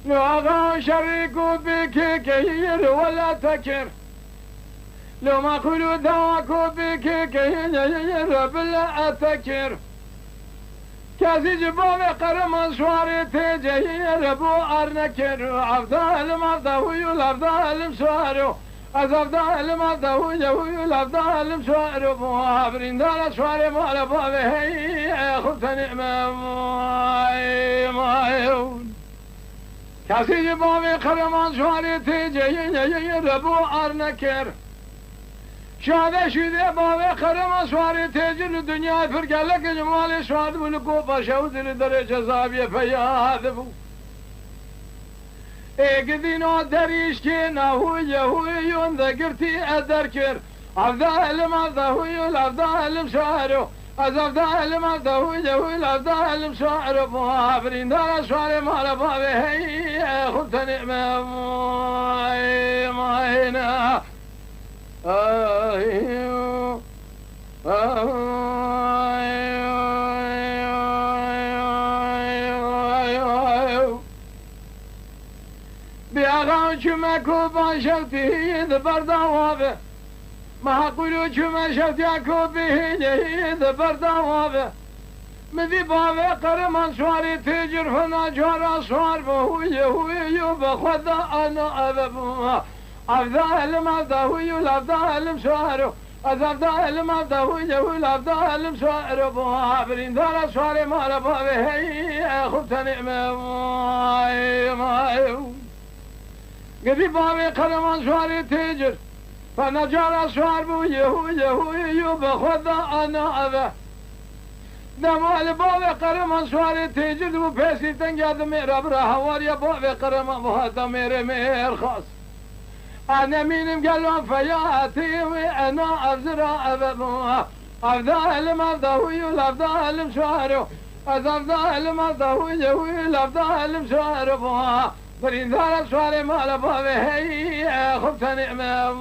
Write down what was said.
لو أغا شريك بك كير ولا تكر لو ما كلوا دواك بك كير بلا أتكر كاسي جباب قرم سواري تجير بو أرنكر عفدال مرضه يلفدال سوارو أزفدال مرضه يلفدال سوارو بو أبرين دال سواري مال بابه هي خبتني مايون كاسي جباب قرم سواري تجير بو أرنكر شاده شده باوی خرم سواری تیجر دنیا فرگلک جمال شاد بلکو پاشو دل در جزابی فیاد بو ایک دینو دریش که نهوی هویون دگرتی ادر کر افدا علم افدا هویول افدا علم شعرو از افدا علم افدا هویول افدا علم شعرو محافرین دار سواری مال باوی هی خود نعمه ماینا بياغان شما كوبان شفتي ذبر دوابه ما قولوا شما شفتي كوبي ذبر دوابه مذي بابه قرمان سواري تجر فنا جارا سوار بهوي بخدا انا ابوها أفضل علم أفضل أفضل علم سوارو أفضل علم أفضل أفضل علم سوارو بوابرين دار سواري مال بابه هي خبت نعمة مايو قدي بابه قرمان سواري تجر فنجار سوار بو يهو بخدا أنا أبا دمال بابه قرمان سواري تجر وبيسي تنقاد ميرا برا هواريا بابه قرمان بهذا مير خاص أنا مين قالوا فياتي وأنا أزرع أبوها أفضل علم أفضل أفضل علم شعره أفضل علم أفضل أفضل علم شعره بها برين دار شعري مال بابه هي خبت نعمة